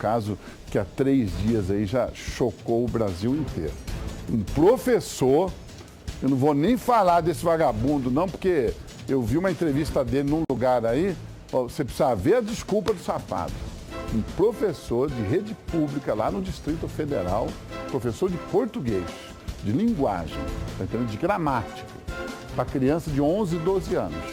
caso que há 3 dias aí já chocou o Brasil inteiro. Um professor, eu não vou nem falar desse vagabundo não, porque eu vi uma entrevista dele num lugar aí, você precisa ver a desculpa do safado. Um professor de rede pública lá no Distrito Federal, professor de português, de linguagem, tá entendendo? De gramática, para criança de 11, 12 anos.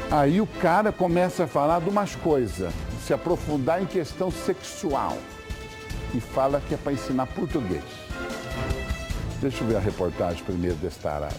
Aí o cara começa a falar de umas coisas, se aprofundar em questão sexual e fala que é para ensinar português. Deixa eu ver a reportagem primeiro desse tarado.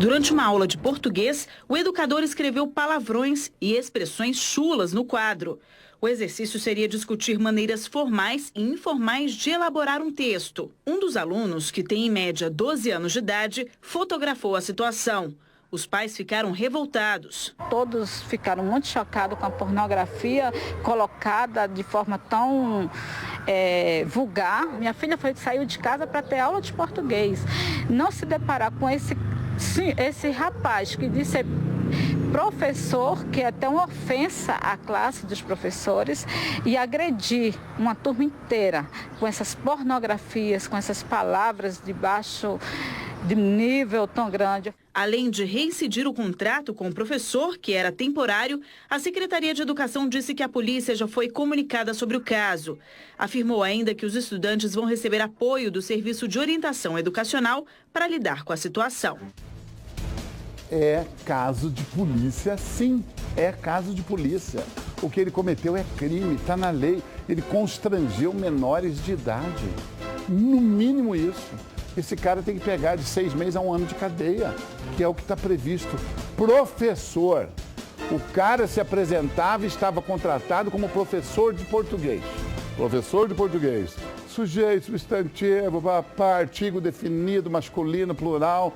Durante uma aula de português, o educador escreveu palavrões e expressões chulas no quadro. O exercício seria discutir maneiras formais e informais de elaborar um texto. Um dos alunos, que tem em média 12 anos de idade, fotografou a situação. Os pais ficaram revoltados. Todos ficaram muito chocados com a pornografia colocada de forma tão vulgar. Minha filha saiu de casa para ter aula de português. Não se deparar com esse rapaz que diz ser professor, que é até uma ofensa à classe dos professores, e agredir uma turma inteira com essas pornografias, com essas palavras de nível tão grande. Além de reincidir o contrato com o professor, que era temporário, a Secretaria de Educação disse que a polícia já foi comunicada sobre o caso. Afirmou ainda que os estudantes vão receber apoio do Serviço de Orientação Educacional para lidar com a situação. É caso de polícia, sim, é caso de polícia. O que ele cometeu é crime, está na lei. Ele constrangeu menores de idade. No mínimo isso. Esse cara tem que pegar de 6 meses a 1 ano de cadeia, que é o que está previsto. Professor. O cara se apresentava e estava contratado como professor de português. Professor de português. Sujeito, substantivo, artigo definido, masculino, plural.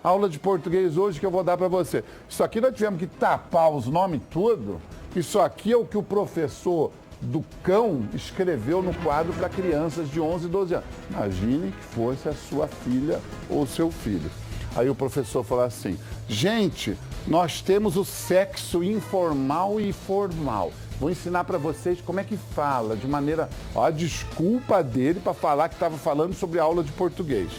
Aula de português hoje que eu vou dar para você. Isso aqui nós tivemos que tapar os nomes tudo. Isso aqui é o que o professor do cão escreveu no quadro para crianças de 11 e 12 anos. Imagine que fosse a sua filha ou seu filho. Aí o professor falou assim, gente, nós temos o sexo informal e formal. Vou ensinar para vocês como é que fala, de maneira... Ó, a desculpa dele para falar que estava falando sobre a aula de português.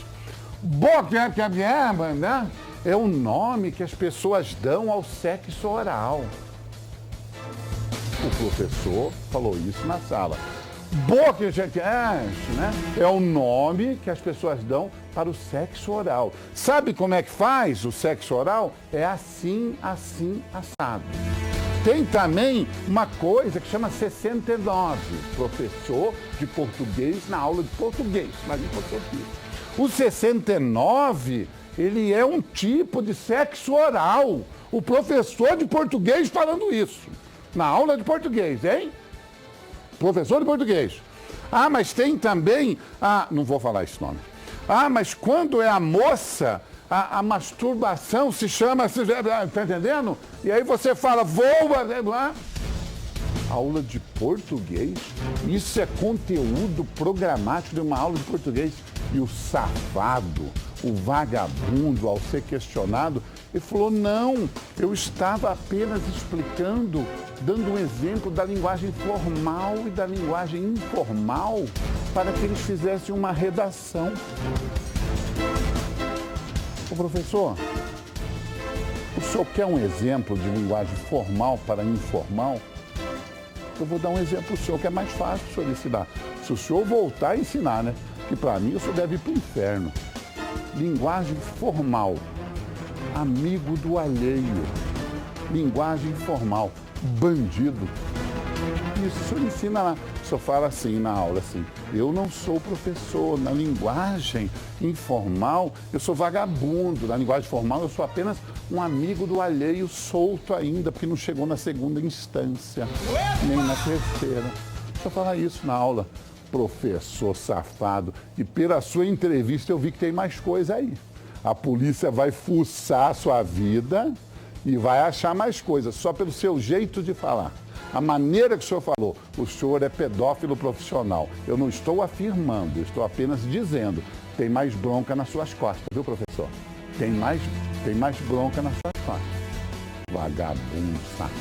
Né? É o nome que as pessoas dão ao sexo oral. O professor falou isso na sala. Né? É o nome que as pessoas dão para o sexo oral. Sabe como é que faz o sexo oral? É assim, assim, assado. Tem também uma coisa que chama 69. Professor de português na aula de português. Imagina o professor aqui. O 69, ele é um tipo de sexo oral. O professor de português falando isso. Na aula de português, hein? Professor de português. Mas tem também... não vou falar esse nome. Mas quando é a moça, a masturbação se chama... Tá entendendo? E aí você fala, aula de português? Isso é conteúdo programático de uma aula de português. E o safado, o vagabundo, ao ser questionado, ele falou, não, eu estava apenas explicando, dando um exemplo da linguagem formal e da linguagem informal para que eles fizessem uma redação. Ô professor, o senhor quer um exemplo de linguagem formal para informal? Eu vou dar um exemplo para o senhor que é mais fácil o senhor ensinar. Se o senhor voltar a ensinar, né? Que para mim o senhor deve ir para o inferno. Linguagem formal. Amigo do alheio. Linguagem informal. Bandido. Isso o senhor ensina lá. O senhor fala assim na aula, assim, eu não sou professor. Na linguagem informal, eu sou vagabundo. Na linguagem formal, eu sou apenas um amigo do alheio solto ainda, porque não chegou na segunda instância, nem na terceira. O senhor fala isso na aula. Professor safado. E pela sua entrevista eu vi que tem mais coisa aí. A polícia vai fuçar a sua vida e vai achar mais coisas, só pelo seu jeito de falar. A maneira que o senhor falou, o senhor é pedófilo profissional. Eu não estou afirmando, eu estou apenas dizendo. Tem mais bronca nas suas costas, viu, professor? Tem mais bronca nas suas costas. Vagabundo, safado.